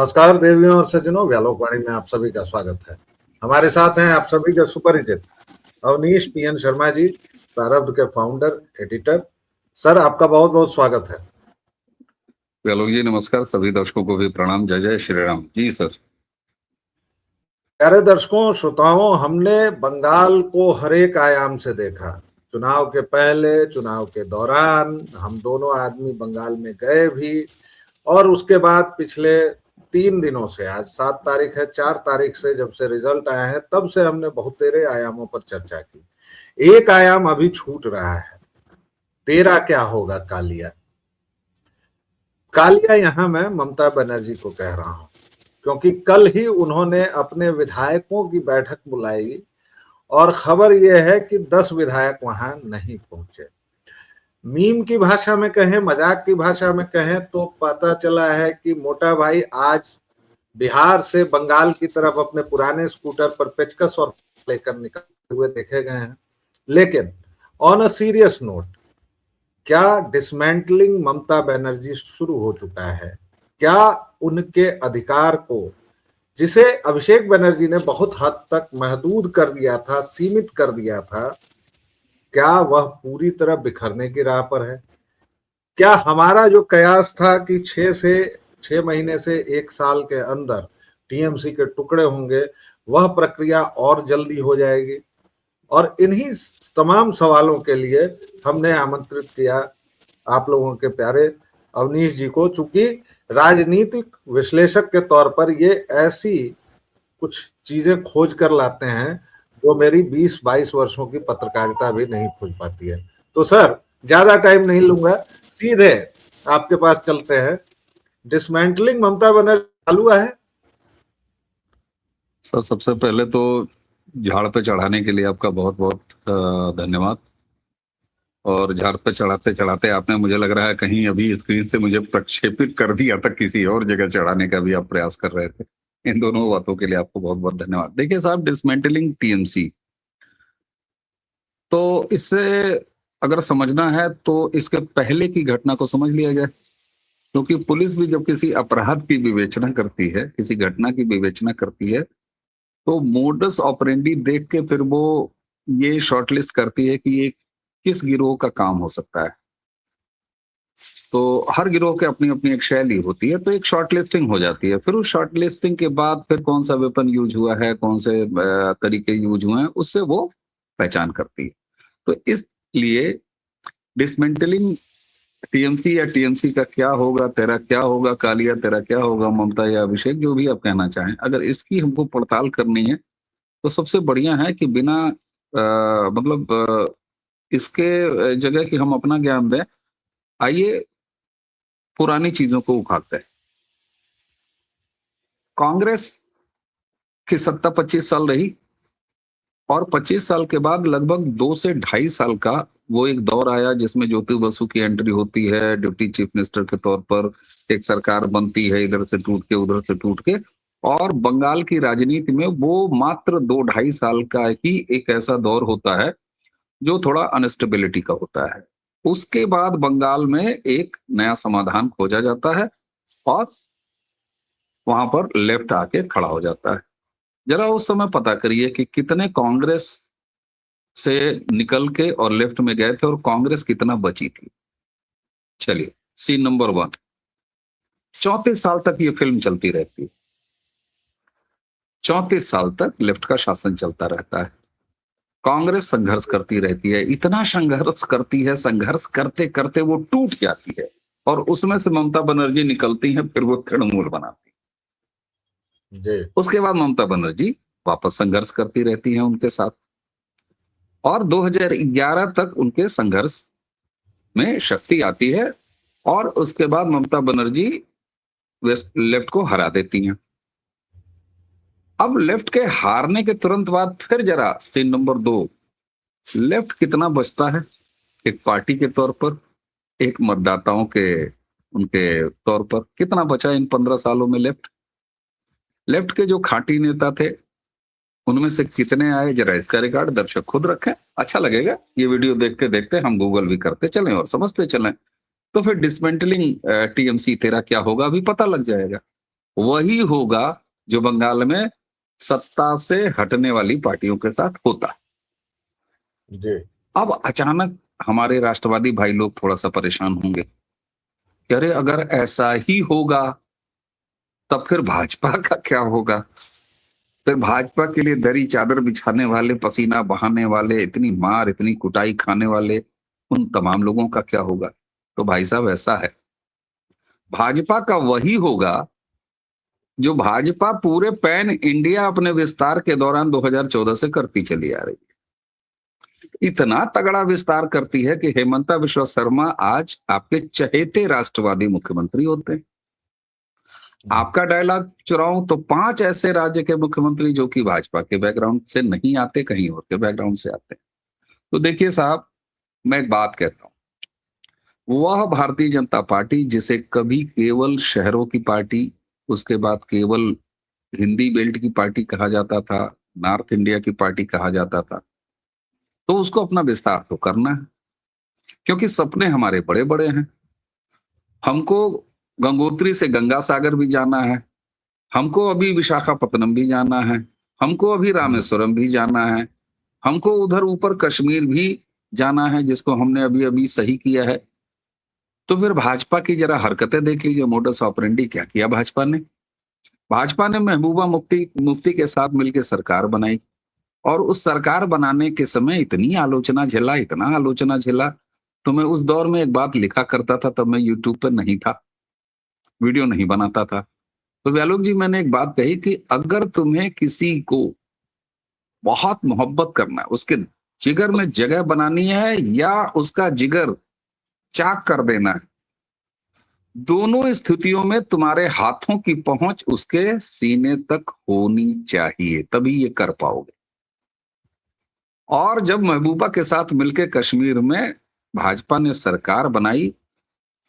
नमस्कार देवियों और सज्जनों, व्यालोकवाणी में आप सभी का स्वागत है। हमारे साथ हैं आप सभी के सुपरिचित अवनीश पीएन शर्मा जी, प्रारब्ध के फाउंडर एडिटर। सर, आपका बहुत बहुत स्वागत है। व्यालोक जी नमस्कार, सभी दर्शकों को भी प्रणाम। जय जय श्री राम जी। सर, प्यारे दर्शकों श्रोताओं, हमने बंगाल को हर एक आयाम से देखा। चुनाव के पहले, चुनाव के दौरान हम दोनों आदमी बंगाल में गए भी, और उसके बाद पिछले 3 दिनों से, आज 7 तारीख है, 4 तारीख से जब से रिजल्ट आए हैं तब से हमने बहुत तेरे आयामों पर चर्चा की। एक आयाम अभी छूट रहा है, तेरा क्या होगा कालिया। कालिया यहां मैं ममता बनर्जी को कह रहा हूं, क्योंकि कल ही उन्होंने अपने विधायकों की बैठक बुलाई और खबर यह है कि 10 विधायक वहां नहीं पहुंचे। मीम की भाषा में कहें, मजाक की भाषा में कहें तो पता चला है कि मोटा भाई आज बिहार से बंगाल की तरफ अपने पुराने स्कूटर पर पेचकस और लेकर निकलते हुए देखे गए हैं। लेकिन ऑन अ सीरियस नोट, क्या डिसमेंटलिंग ममता बनर्जी शुरू हो चुका है? क्या उनके अधिकार को, जिसे अभिषेक बनर्जी ने बहुत हद तक महदूद कर दिया था, सीमित कर दिया था, क्या वह पूरी तरह बिखरने की राह पर है? क्या हमारा जो कयास था कि 6 महीने से 1 साल के अंदर टीएमसी के टुकड़े होंगे, वह प्रक्रिया और जल्दी हो जाएगी? और इन्हीं तमाम सवालों के लिए हमने आमंत्रित किया आप लोगों के प्यारे अवनीश जी को। चूंकि राजनीतिक विश्लेषक के तौर पर ये ऐसी कुछ चीजें खोज कर लाते हैं जो मेरी 20-22 वर्षों की पत्रकारिता भी नहीं खोज पाती है। तो सर, ज्यादा टाइम नहीं लूंगा, सीधे आपके पास चलते हैं। डिसमेंटलिंग ममता बनर्जी चालू है। सर सबसे पहले तो झाड़ पे चढ़ाने के लिए आपका बहुत बहुत धन्यवाद। और झाड़ पे चढ़ाते चढ़ाते आपने, मुझे लग रहा है कहीं अभी स्क्रीन से मुझे प्रक्षेपित कर दिया था, किसी और जगह चढ़ाने का भी आप प्रयास कर रहे थे। इन दोनों बातों के लिए आपको बहुत बहुत धन्यवाद। देखिए साहब, डिसमेंटलिंग टीएमसी, तो इससे अगर समझना है तो इसके पहले की घटना को समझ लिया जाए। क्योंकि पुलिस भी जब किसी अपराध की विवेचना करती है, किसी घटना की विवेचना करती है, तो मोडस ऑपरेंडी देख के फिर वो ये शॉर्टलिस्ट करती है कि ये किस गिरोह का काम हो सकता है। तो हर गिरोह के अपनी अपनी एक शैली होती है, तो एक शॉर्टलिस्टिंग हो जाती है। फिर उस शॉर्टलिस्टिंग के बाद फिर कौन सा वेपन यूज हुआ है, कौन से तरीके यूज हुए हैं, उससे वो पहचान करती है। तो इसलिए डिसमेंटलिंग टीएमसी या टीएमसी का क्या होगा, तेरा क्या होगा कालिया, तेरा क्या होगा ममता या अभिषेक, जो भी आप कहना चाहें, अगर इसकी हमको पड़ताल करनी है तो सबसे बढ़िया है कि बिना इसके जगह कि हम अपना ज्ञान दें, आइए पुरानी चीजों को उखाड़ते हैं। कांग्रेस की सत्ता 25 साल रही और 25 साल के बाद लगभग 2 से 2.5 साल का वो एक दौर आया जिसमें ज्योति बसु की एंट्री होती है डिप्टी चीफ मिनिस्टर के तौर पर, एक सरकार बनती है, इधर से टूट के उधर से टूट के, और बंगाल की राजनीति में वो मात्र 2-2.5 साल का ही एक ऐसा दौर होता है जो थोड़ा अनस्टेबिलिटी का होता है। उसके बाद बंगाल में एक नया समाधान खोजा जाता है और वहां पर लेफ्ट आके खड़ा हो जाता है। जरा उस समय पता करिए कि कितने कांग्रेस से निकल के और लेफ्ट में गए थे और कांग्रेस कितना बची थी। चलिए, सीन नंबर 1, 34 साल तक ये फिल्म चलती रहती है। 34 साल तक लेफ्ट का शासन चलता रहता है। कांग्रेस संघर्ष करती रहती है, इतना संघर्ष करती है, संघर्ष करते करते वो टूट जाती है और उसमें से ममता बनर्जी निकलती है, फिर वो तृणमूल बनाती है। उसके बाद ममता बनर्जी वापस संघर्ष करती रहती है उनके साथ और 2011 तक उनके संघर्ष में शक्ति आती है और उसके बाद ममता बनर्जी लेफ्ट को हरा देती हैं। अब लेफ्ट के हारने के तुरंत बाद फिर जरा सीन नंबर 2, लेफ्ट कितना बचता है एक पार्टी के तौर पर, एक मतदाताओं के उनके तौर पर कितना बचा इन 15 सालों में लेफ्ट के जो खाटी नेता थे उनमें से कितने आए, जरा इसका रिकॉर्ड दर्शक खुद रखें। अच्छा लगेगा ये वीडियो देखते देखते हम गूगल भी करते चलें और समझते चलें, तो फिर डिसमेंटलिंग टीएमसी तेरा क्या होगा अभी पता लग जाएगा। वही होगा जो बंगाल में सत्ता से हटने वाली पार्टियों के साथ होता है। जी। अब अचानक हमारे राष्ट्रवादी भाई लोग थोड़ा सा परेशान होंगे कि अरे अगर ऐसा ही होगा तब फिर भाजपा का क्या होगा? फिर भाजपा के लिए दरी चादर बिछाने वाले, पसीना बहाने वाले, इतनी मार इतनी कुटाई खाने वाले उन तमाम लोगों का क्या होगा? तो भाई साहब ऐसा है, भाजपा का वही होगा जो भाजपा पूरे पैन इंडिया अपने विस्तार के दौरान 2014 से करती चली आ रही है। इतना तगड़ा विस्तार करती है कि हेमंता बिश्वा शर्मा आज आपके चहेते राष्ट्रवादी मुख्यमंत्री होते हैं। आपका डायलॉग चुराऊं तो 5 ऐसे राज्य के मुख्यमंत्री जो कि भाजपा के बैकग्राउंड से नहीं आते, कहीं और के बैकग्राउंड से आते हैं। तो देखिए साहब, मैं एक बात कहता हूं, वह भारतीय जनता पार्टी जिसे कभी केवल शहरों की पार्टी, उसके बाद केवल हिंदी बेल्ट की पार्टी कहा जाता था, नॉर्थ इंडिया की पार्टी कहा जाता था, तो उसको अपना विस्तार तो करना है, क्योंकि सपने हमारे बड़े बड़े हैं। हमको गंगोत्री से गंगा सागर भी जाना है, हमको अभी विशाखापत्तनम भी जाना है, हमको अभी रामेश्वरम भी जाना है, हमको उधर ऊपर कश्मीर भी जाना है, जिसको हमने अभी अभी सही किया है। तो फिर भाजपा की जरा हरकतें देख लीजिए, मोडस ऑपरेंडी क्या किया भाजपा ने। भाजपा ने महबूबा मुफ्ती मुफ्ती के साथ मिलकर सरकार बनाई, और उस सरकार बनाने के समय इतनी आलोचना झेला, इतना आलोचना झेला। तो मैं उस दौर में एक बात लिखा करता था, तब मैं यूट्यूब पर नहीं था, वीडियो नहीं बनाता था। तो व्यालोक जी, मैंने एक बात कही कि अगर तुम्हें किसी को बहुत मोहब्बत करना है, उसके जिगर में जगह बनानी है या उसका जिगर चाक कर देना है, दोनों स्थितियों में तुम्हारे हाथों की पहुंच उसके सीने तक होनी चाहिए, तभी ये कर पाओगे। और जब महबूबा के साथ मिलकर कश्मीर में भाजपा ने सरकार बनाई,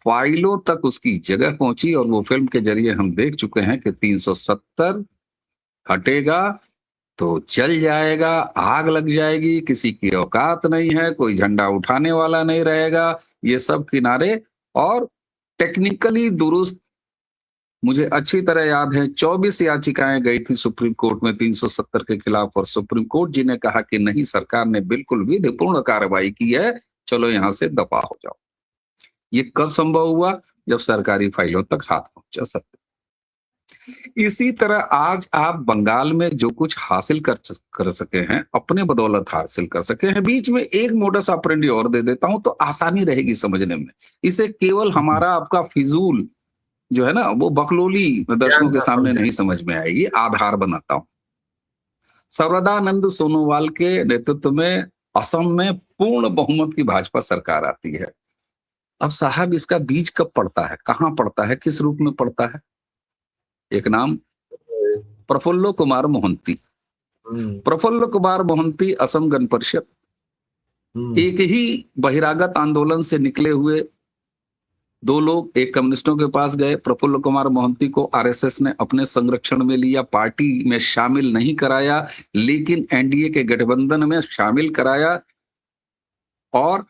फाइलों तक उसकी जगह पहुंची, और वो फिल्म के जरिए हम देख चुके हैं कि 370 हटेगा तो चल जाएगा, आग लग जाएगी, किसी की औकात नहीं है, कोई झंडा उठाने वाला नहीं रहेगा, ये सब किनारे। और टेक्निकली दुरुस्त, मुझे अच्छी तरह याद है 24 याचिकाएं गई थी सुप्रीम कोर्ट में 370 के खिलाफ, और सुप्रीम कोर्ट जी ने कहा कि नहीं, सरकार ने बिल्कुल विधिपूर्ण कार्रवाई की है, चलो यहां से दफा हो जाओ। ये कब संभव हुआ? जब सरकारी फाइलों तक हाथ पहुंचा सकते। इसी तरह आज आप बंगाल में जो कुछ हासिल कर सके हैं, अपने बदौलत हासिल कर सके हैं। बीच में एक मोडस ऑपरेंडी और दे देता हूं तो आसानी रहेगी समझने में। इसे केवल हमारा आपका फिजूल जो है ना, वो बकलोली दर्शकों के सामने नहीं समझ में आएगी, आधार बनाता हूं। सर्वदानंद सोनोवाल के नेतृत्व में असम में पूर्ण बहुमत की भाजपा सरकार आती है। अब साहब, इसका बीज कब पड़ता है, कहां पड़ता है, किस रूप में पड़ता है? एक नाम, प्रफुल्ल कुमार मोहंती। प्रफुल्ल कुमार मोहंती असम गण परिषद, एक ही बहिरागत आंदोलन से निकले हुए दो लोग, एक कम्युनिस्टों के पास गए, प्रफुल्ल कुमार मोहंती को आरएसएस ने अपने संरक्षण में लिया, पार्टी में शामिल नहीं कराया, लेकिन एनडीए के गठबंधन में शामिल कराया, और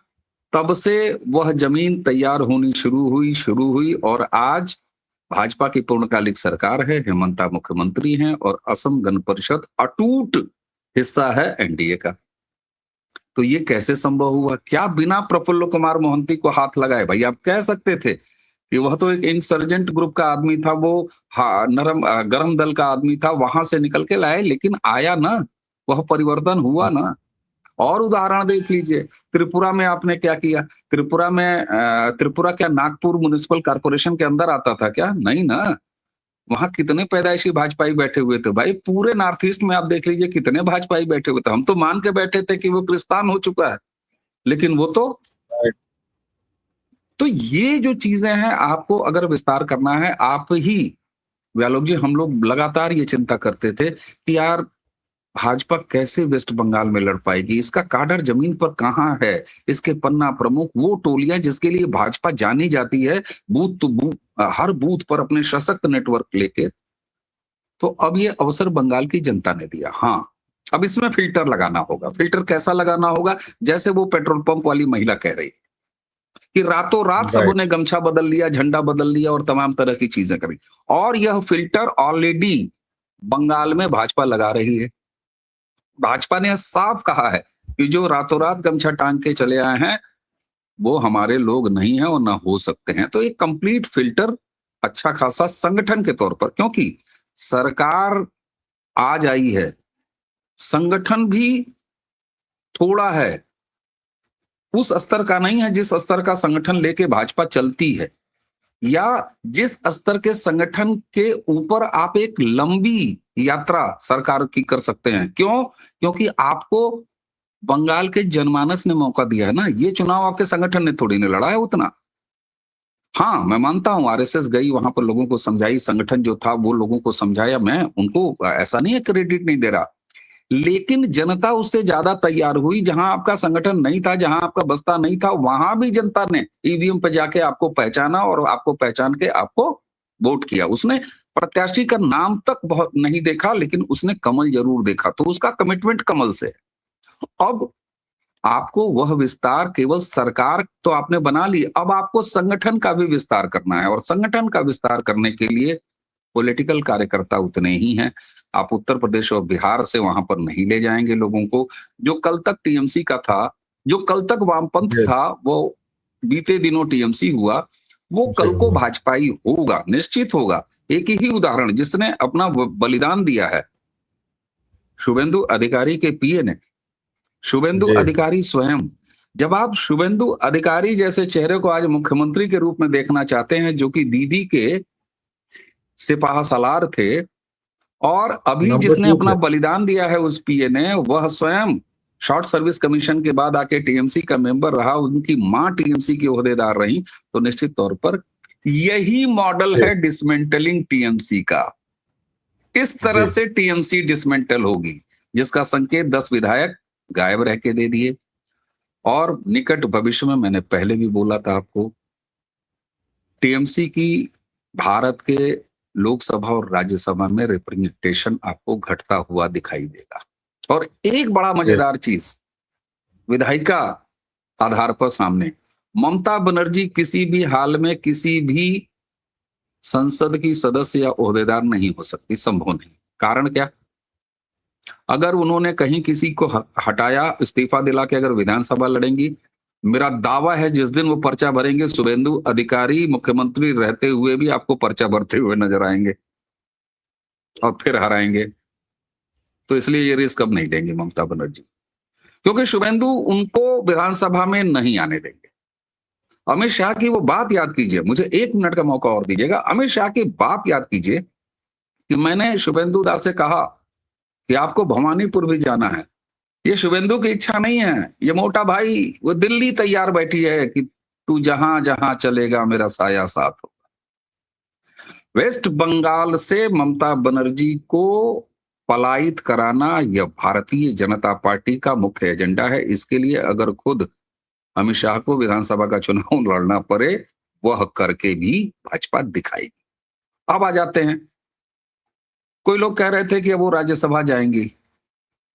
तब से वह जमीन तैयार होनी शुरू हुई, और आज भाजपा की पूर्णकालिक सरकार है, हेमंता मुख्यमंत्री हैं, और असम गण परिषद अटूट हिस्सा है एनडीए का। तो ये कैसे संभव हुआ? क्या बिना प्रफुल्ल कुमार मोहंती को हाथ लगाए? भाई, आप कह सकते थे कि वह तो एक इंसर्जेंट ग्रुप का आदमी था, वो गरम दल का आदमी था, वहां से निकल के लाए, लेकिन आया ना, वह परिवर्तन हुआ ना। और उदाहरण देख लीजिए, त्रिपुरा में आपने क्या किया? त्रिपुरा क्या नागपुर म्युनिसिपल कॉर्पोरेशन के अंदर आता था क्या? नहीं ना। वहां कितने पैदाइशी भाजपाई बैठे हुए थे भाई, पूरे नॉर्थ ईस्ट में आप देख लीजिए कितने भाजपाई बैठे हुए थे। हम तो मान के बैठे थे कि वो क्रिस्तान हो चुका है, लेकिन वो तो ये जो चीजें हैं, आपको अगर विस्तार करना है, आप ही व्यालोक जी, हम लोग लगातार ये चिंता करते थे कि यार भाजपा कैसे वेस्ट बंगाल में लड़ पाएगी, इसका काडर जमीन पर कहाँ है, इसके पन्ना प्रमुख, वो टोलियां जिसके लिए भाजपा जानी जाती है, बूथ टू बूथ, हर बूथ पर अपने सशक्त नेटवर्क लेके। तो अब ये अवसर बंगाल की जनता ने दिया। हाँ, अब इसमें फिल्टर लगाना होगा। फिल्टर कैसा लगाना होगा? जैसे वो पेट्रोल पंप वाली महिला कह रही है कि रातों रात सबों ने गमछा बदल लिया, झंडा बदल लिया और तमाम तरह की चीजें करी। और यह फिल्टर ऑलरेडी बंगाल में भाजपा लगा रही है। भाजपा ने साफ कहा है कि जो रातों रात गमछा टांग के चले आए हैं वो हमारे लोग नहीं है और ना हो सकते हैं। तो एक कंप्लीट फिल्टर अच्छा खासा संगठन के तौर पर, क्योंकि सरकार आज आई है, संगठन भी थोड़ा है, उस स्तर का नहीं है जिस स्तर का संगठन लेके भाजपा चलती है, या जिस स्तर के संगठन के ऊपर आप एक लंबी यात्रा सरकार की कर सकते हैं। क्यों? क्योंकि आपको बंगाल के जनमानस ने मौका दिया है ना, ये चुनाव आपके संगठन ने थोड़ी ने लड़ा है उतना। हाँ, मैं मानता हूं आरएसएस गई, वहां पर लोगों को समझाई, संगठन जो था वो लोगों को समझाया, मैं उनको ऐसा नहीं है क्रेडिट नहीं दे रहा, लेकिन जनता उससे ज्यादा तैयार हुई। जहां आपका संगठन नहीं था, जहां आपका बस्ता नहीं था, वहां भी जनता ने ईवीएम पे जाके आपको पहचाना और आपको पहचान के आपको वोट किया। उसने प्रत्याशी का नाम तक बहुत नहीं देखा, लेकिन उसने कमल जरूर देखा, तो उसका कमिटमेंट कमल से है। अब आपको वह विस्तार, केवल सरकार तो आपने बना ली, अब आपको संगठन का भी विस्तार करना है, और संगठन का विस्तार करने के लिए पॉलिटिकल कार्यकर्ता उतने ही हैं। आप उत्तर प्रदेश और बिहार से वहां पर नहीं ले जाएंगे लोगों को। जो कल तक टीएमसी का था, जो कल तक वामपंथ था, वो बीते दिनों टीएमसी हुआ, वो कल को भाजपाई होगा, निश्चित होगा। एक ही उदाहरण जिसने अपना बलिदान दिया है, शुभेंदु अधिकारी के पीए ने, शुभेंदु अधिकारी स्वयं। जब आप शुभेंदु अधिकारी जैसे चेहरे को आज मुख्यमंत्री के रूप में देखना चाहते हैं, जो कि दीदी के सिपाह सालार थे, और अभी जिसने अपना बलिदान दिया है उस पीए ने, वह स्वयं शॉर्ट सर्विस कमीशन के बाद आके टीएमसी का मेंबर रहा, उनकी मां टीएमसी की ओहदेदार रही, तो निश्चित तौर पर यही मॉडल है डिसमेंटलिंग टीएमसी का। इस तरह से टीएमसी डिसमेंटल होगी, जिसका संकेत 10 विधायक गायब रह के दे दिए। और निकट भविष्य में, मैंने पहले भी बोला था आपको, टीएमसी की भारत के लोकसभा और राज्यसभा में रिप्रेजेंटेशन आपको घटता हुआ दिखाई देगा। और एक बड़ा मजेदार चीज विधायिका आधार पर सामने, ममता बनर्जी किसी भी हाल में किसी भी संसद की सदस्य या ओहदेदार नहीं हो सकती, संभव नहीं। कारण क्या? अगर उन्होंने कहीं किसी को हटाया, इस्तीफा दिला के अगर विधानसभा लड़ेंगी, मेरा दावा है जिस दिन वो पर्चा भरेंगे, शुभेंदु अधिकारी मुख्यमंत्री रहते हुए भी आपको पर्चा भरते हुए नजर आएंगे और फिर हराएंगे। तो इसलिए ये रिस्क अब नहीं लेंगे ममता बनर्जी, क्योंकि शुभेंदु उनको विधानसभा में नहीं आने देंगे। अमित शाह की वो बात याद कीजिए, मुझे 1 मिनट का मौका और दीजिएगा। अमित शाह की बात याद कीजिए कि मैंने शुभेंदु दास से कहा कि आपको भवानीपुर भी जाना है। ये शुभेंदु की इच्छा नहीं है, ये मोटा भाई, वो दिल्ली तैयार बैठी है कि तू जहां जहां चलेगा मेरा साया साथ होगा। वेस्ट बंगाल से ममता बनर्जी को पलायित कराना यह भारतीय जनता पार्टी का मुख्य एजेंडा है। इसके लिए अगर खुद अमित शाह को विधानसभा का चुनाव लड़ना पड़े, वह करके भी भाजपा दिखाएगी। अब आ जाते हैं, कोई लोग कह रहे थे कि अब वो राज्यसभा जाएंगी,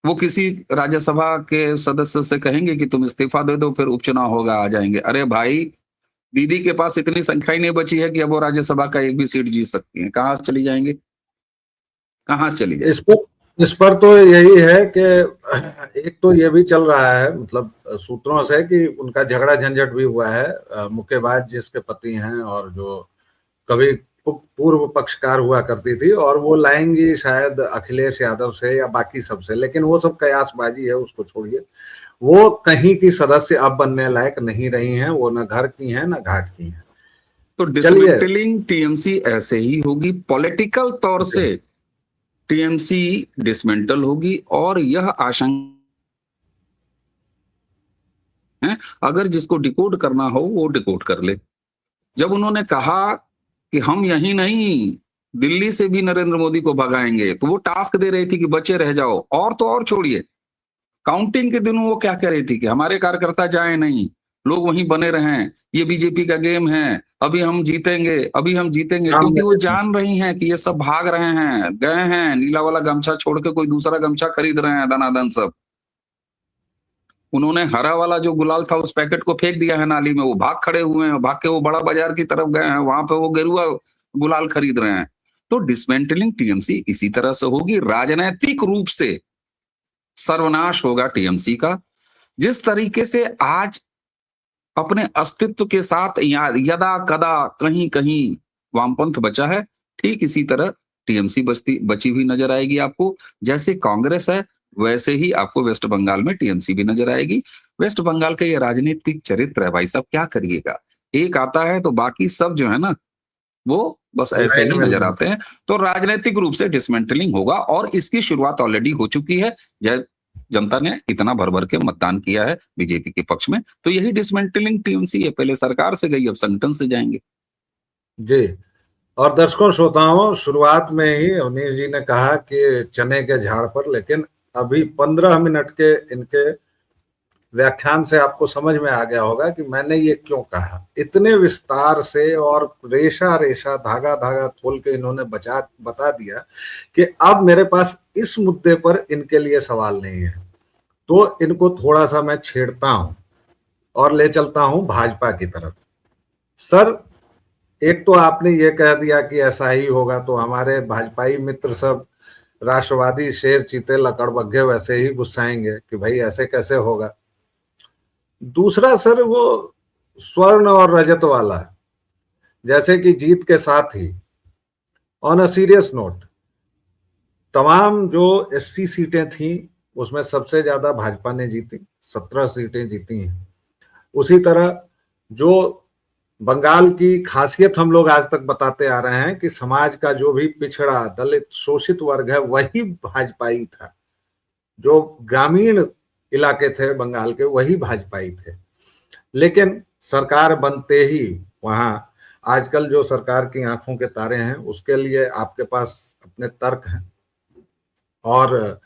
वो किसी राज्यसभा के सदस्य से कहेंगे कि तुम इस्तीफा दे दो, फिर उपचुनाव होगा, आ जाएंगे। अरे भाई, दीदी के पास इतनी संख्या ही नहीं बची है कि अब वो राज्यसभा का एक भी सीट जीत सकती है। कहां से चली जाएंगे, कहां से चली जाएंगे? इस पर तो यही है कि एक तो ये भी चल रहा है, मतलब सूत्रों से, कि उनका झगड़ा झंझट भी हुआ है। मुक्केबाज जिसके पति हैं और जो कभी पूर्व पक्षकार हुआ करती थी, और वो लाएंगी शायद अखिलेश यादव से या बाकी सबसे, लेकिन वो सब कयासबाजी है, उसको छोड़िए। वो कहीं की सदस्य अब बनने लायक नहीं रही हैं, वो न घर की हैं न घाट की हैं। तो डिसमेंटलिंग टीएमसी ऐसे ही होगी, पॉलिटिकल तौर से टीएमसी डिसमेंटल होगी। और यह आशंका है, अगर जिसको डिकोड करना हो वो डिकोड कर ले। जब उन्होंने कहा कि हम यही नहीं, दिल्ली से भी नरेंद्र मोदी को भगाएंगे, तो वो टास्क दे रही थी कि बचे रह जाओ। और तो और छोड़िए, काउंटिंग के दिनों वो क्या कह रही थी कि हमारे कार्यकर्ता जाए नहीं, लोग वहीं बने रहें, ये बीजेपी का गेम है, अभी हम जीतेंगे, अभी हम जीतेंगे। क्योंकि वो जान रही हैं कि ये सब भाग रहे हैं, गए हैं, नीला वाला गमछा छोड़ के कोई दूसरा गमछा खरीद रहे हैं दनादन सब। उन्होंने हरा वाला जो गुलाल था उस पैकेट को फेंक दिया है नाली में, वो भाग खड़े हुए हैं, भाग के वो बड़ा बाजार की तरफ गए हैं, वहां पे वो गेरुआ गुलाल खरीद रहे हैं। तो डिसमेंटलिंग टीएमसी इसी तरह से होगी, राजनैतिक रूप से सर्वनाश होगा टीएमसी का। जिस तरीके से आज अपने अस्तित्व के साथ यदा कदा कहीं कहीं वामपंथ बचा है, ठीक इसी तरह टीएमसी बची हुई नजर आएगी आपको। जैसे कांग्रेस है वैसे ही आपको वेस्ट बंगाल में टीएमसी भी नजर आएगी। वेस्ट बंगाल का ये राजनीतिक चरित्र है भाई साहब, क्या करिएगा, एक आता है तो बाकी सब जो है ना वो बस ऐसे ही नजर आते हैं। तो राजनीतिक रूप से डिसमेंटलिंग होगा और इसकी शुरुआत ऑलरेडी हो चुकी है। जनता ने इतना भर भर के मतदान किया है बीजेपी के पक्ष में, तो यही डिसमेंटलिंग टीएमसी है। पहले सरकार से गई, अब संगठन से जाएंगे। जी, और दर्शकों श्रोताओं, शुरुआत में ही अवनीश जी ने कहा कि चने के झाड़ पर, लेकिन अभी 15 मिनट के इनके व्याख्यान से आपको समझ में आ गया होगा कि मैंने ये क्यों कहा। इतने विस्तार से और रेशा रेशा धागा धागा खोल के इन्होंने बता दिया कि अब मेरे पास इस मुद्दे पर इनके लिए सवाल नहीं है। तो इनको थोड़ा सा मैं छेड़ता हूं और ले चलता हूं भाजपा की तरफ। सर, एक तो आपने ये कह दिया कि ऐसा ही होगा, तो हमारे भाजपाई मित्र सब राष्ट्रवादी शेर चीते लकड़बग्घे वैसे ही गुस्साएंगे कि भाई ऐसे कैसे होगा। दूसरा सर, वो स्वर्ण और रजत वाला, जैसे कि जीत के साथ ही ऑन अ सीरियस नोट, तमाम जो एससी सीटें थी उसमें सबसे ज्यादा भाजपा ने जीती, 17 सीटें जीती हैं। उसी तरह जो बंगाल की खासियत हम लोग आज तक बताते आ रहे हैं कि समाज का जो भी पिछड़ा दलित शोषित वर्ग है वही भाजपाई था, जो ग्रामीण इलाके थे बंगाल के वही भाजपाई थे। लेकिन सरकार बनते ही वहां आजकल जो सरकार की आंखों के तारे हैं उसके लिए आपके पास अपने तर्क हैं, और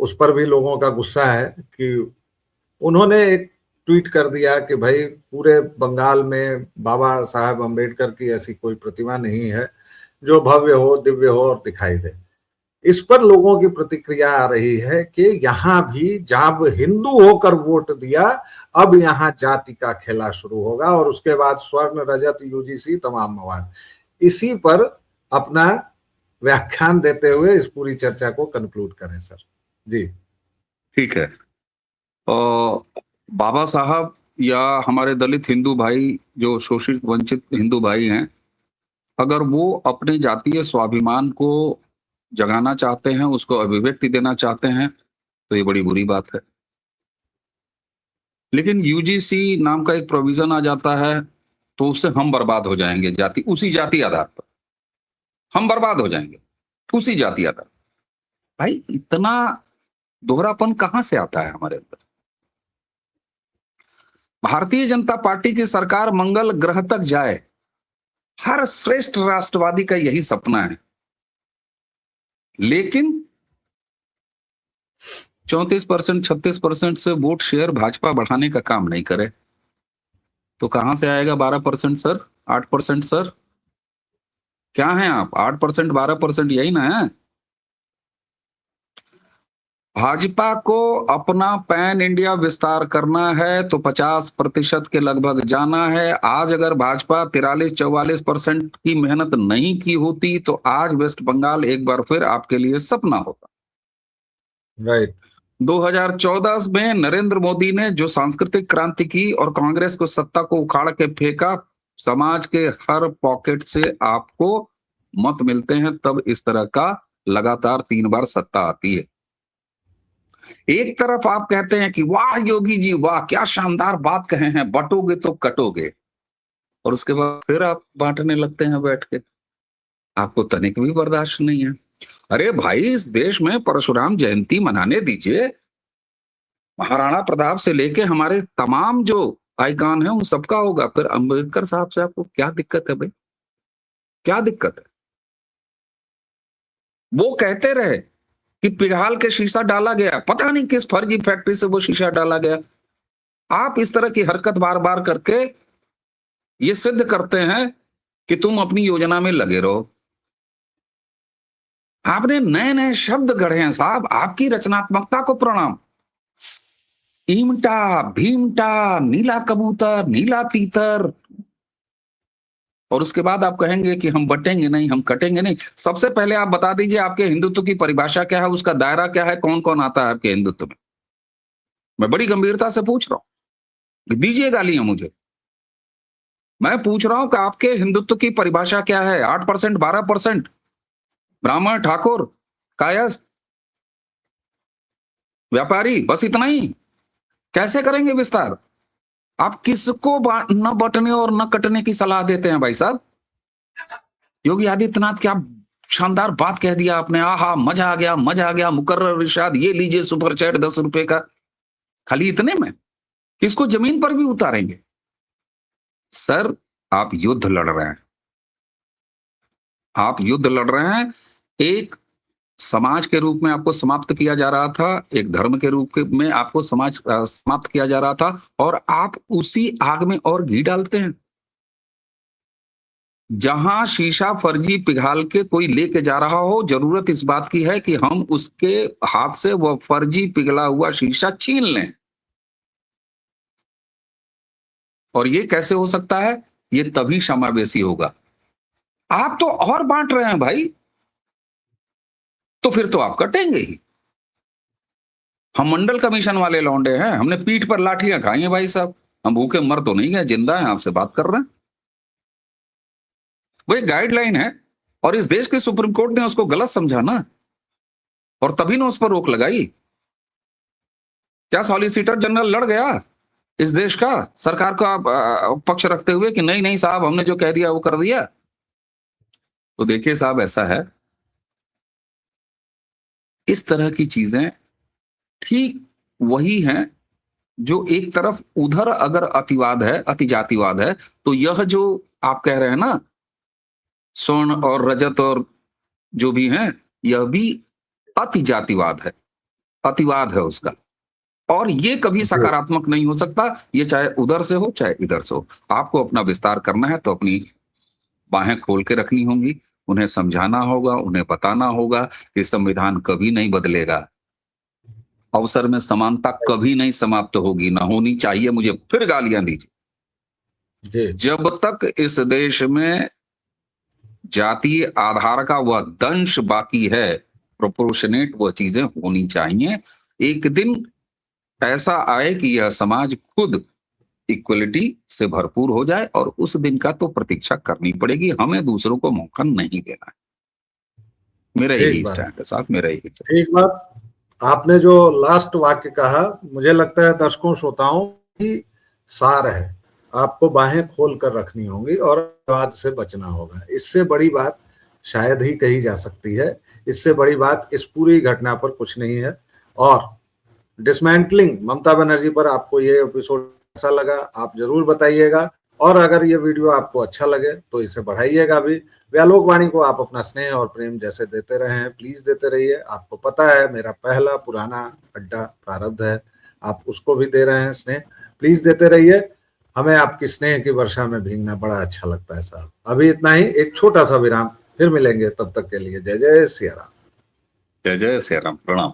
उस पर भी लोगों का गुस्सा है कि उन्होंने एक ट्वीट कर दिया कि भाई पूरे बंगाल में बाबा साहब अम्बेडकर की ऐसी कोई प्रतिमा नहीं है जो भव्य हो, दिव्य हो और दिखाई दे। इस पर लोगों की प्रतिक्रिया आ रही है कि यहां भी जब हिंदू होकर वोट दिया, अब यहां जाति का खेला शुरू होगा और उसके बाद स्वर्ण रजत यूजीसी तमाम मवाद। इसी पर अपना व्याख्यान देते हुए इस पूरी चर्चा को कंक्लूड करें सर। जी ठीक है। बाबा साहब या हमारे दलित हिंदू भाई जो शोषित वंचित हिंदू भाई हैं, अगर वो अपने जातीय स्वाभिमान को जगाना चाहते हैं, उसको अभिव्यक्ति देना चाहते हैं, तो ये बड़ी बुरी बात है। लेकिन यूजीसी नाम का एक प्रोविजन आ जाता है तो उससे हम बर्बाद हो जाएंगे, उसी जाति आधार पर हम बर्बाद हो जाएंगे, उसी जाति आधार। भाई इतना दोहरापन कहां से आता है हमारे अंदर? भारतीय जनता पार्टी की सरकार मंगल ग्रह तक जाए, हर श्रेष्ठ राष्ट्रवादी का यही सपना है। लेकिन 34%, 36% से वोट शेयर भाजपा बढ़ाने का काम नहीं करे तो कहां से आएगा 12% सर, 8% सर? क्या है आप? 8%, 12% यही ना है? भाजपा को अपना पैन इंडिया विस्तार करना है तो 50% के लगभग जाना है। आज अगर भाजपा 43-44% की मेहनत नहीं की होती तो आज वेस्ट बंगाल एक बार फिर आपके लिए सपना होता। राइट। 2014 में नरेंद्र मोदी ने जो सांस्कृतिक क्रांति की और कांग्रेस को सत्ता को उखाड़ के फेंका, समाज के हर पॉकेट से आपको मत मिलते हैं, तब इस तरह का लगातार 3 बार सत्ता आती है। एक तरफ आप कहते हैं कि वाह योगी जी वाह, क्या शानदार बात कहे हैं, बटोगे तो कटोगे, और उसके बाद फिर आप बांटने लगते हैं बैठ के। आपको तनिक भी बर्दाश्त नहीं है। अरे भाई, इस देश में परशुराम जयंती मनाने दीजिए। महाराणा प्रताप से लेके हमारे तमाम जो आइकॉन है उन सबका होगा। फिर अम्बेडकर साहब से आपको क्या दिक्कत है भाई? क्या दिक्कत है? वो कहते रहे कि पिघाल के शीशा डाला गया, पता नहीं किस फर्जी फैक्ट्री से वो शीशा डाला गया। आप इस तरह की हरकत बार बार करके ये सिद्ध करते हैं कि तुम अपनी योजना में लगे रहो। आपने नए नए शब्द गढ़े हैं साहब, आपकी रचनात्मकता को प्रणाम। ईमटा, भीमटा, नीला कबूतर, नीला तीतर, और उसके बाद आप कहेंगे कि हम बटेंगे नहीं, हम कटेंगे नहीं। सबसे पहले आप बता दीजिए आपके हिंदुत्व की परिभाषा क्या है, उसका दायरा क्या है, कौन कौन आता है आपके हिंदुत्व में। मैं बड़ी गंभीरता से पूछ रहा हूं, दीजिए गालियां मुझे। मैं पूछ रहा हूं कि आपके हिंदुत्व की परिभाषा क्या है। 8%, 12%, ब्राह्मण, ठाकुर, कायस्थ, व्यापारी, बस इतना ही? कैसे करेंगे विस्तार? आप किसको न बटने और न कटने की सलाह देते हैं भाई साहब? योगी आदित्यनाथ, क्या शानदार बात कह दिया आपने। आहा, मजा आ गया, मजा आ गया। मुकर्रर इरशाद, ये लीजिए सुपर चैट 10 रुपए का। खाली इतने में किसको जमीन पर भी उतारेंगे? सर, आप युद्ध लड़ रहे हैं, आप युद्ध लड़ रहे हैं। एक समाज के रूप में आपको समाप्त किया जा रहा था, एक धर्म के रूप में आपको समाप्त किया जा रहा था, और आप उसी आग में और घी डालते हैं। जहां शीशा फर्जी पिघाल के कोई लेके जा रहा हो, जरूरत इस बात की है कि हम उसके हाथ से वह फर्जी पिघला हुआ शीशा छीन लें। और ये कैसे हो सकता है? ये तभी समावेशी होगा। आप तो और बांट रहे हैं भाई, तो फिर तो आप कटेंगे ही। हम मंडल कमीशन वाले लौंडे हैं, हमने पीठ पर लाठियां खाई हैं भाई साहब। हम भूखे मर तो नहीं गए, जिंदा हैं, आपसे बात कर रहे हैं। वो एक गाइडलाइन है, और इस देश के सुप्रीम कोर्ट ने उसको गलत समझा ना, और तभी ने उस पर रोक लगाई। क्या सॉलिसिटर जनरल लड़ गया इस देश का सरकार का पक्ष रखते हुए कि नहीं नहीं साहब, हमने जो कह दिया वो कर दिया? तो देखिए साहब, ऐसा है, इस तरह की चीजें ठीक वही हैं जो एक तरफ उधर अगर अतिवाद है, अतिजातिवाद है, तो यह जो आप कह रहे हैं ना, स्वर्ण और रजत और जो भी हैं, यह भी अतिजातिवाद है, अतिवाद है उसका। और ये कभी सकारात्मक नहीं हो सकता, ये चाहे उधर से हो चाहे इधर से हो। आपको अपना विस्तार करना है तो अपनी बाहें खोल के रखनी होंगी, उन्हें समझाना होगा, उन्हें बताना होगा कि संविधान कभी नहीं बदलेगा, अवसर में समानता कभी नहीं समाप्त होगी, ना होनी चाहिए। मुझे फिर गालियां दीजिए, जब तक इस देश में जातीय आधार का वह दंश बाकी है, प्रोपोर्शनेट वह चीजें होनी चाहिए। एक दिन ऐसा आए कि यह समाज खुद इक्वलिटी से भरपूर हो जाए, और उस दिन का तो प्रतीक्षा करनी पड़ेगी, हमें दूसरों को मौका नहीं देना है। मेरा यही स्टैंड है साहब, मेरा यही। ठीक बात। आपने जो लास्ट वाक्य कहा, मुझे लगता है दर्शकों श्रोताओं की सार है, आपको बाहें खोल कर रखनी होंगी और विवाद से बचना होगा। इससे बड़ी बात शायद ही कही जा सकती है, इससे बड़ी बात इस पूरी घटना पर कुछ नहीं है। और डिसमेंटलिंग ममता बनर्जी पर आपको ये एपिसोड कैसा लगा, आप जरूर बताइएगा। और अगर ये वीडियो आपको अच्छा लगे तो इसे बढ़ाइएगा भी। व्यालोक वाणी को आप अपना स्नेह और प्रेम जैसे देते रहे हैं, प्लीज देते रहिए। आपको पता है मेरा पहला पुराना अड्डा प्रारब्ध है, आप उसको भी दे रहे हैं स्नेह, प्लीज देते रहिए। हमें आपकी स्नेह की वर्षा में भीगना बड़ा अच्छा लगता है साहब। अभी इतना ही, एक छोटा सा विराम, फिर मिलेंगे, तब तक के लिए जय जय सिया राम। जय जय सिया राम, प्रणाम।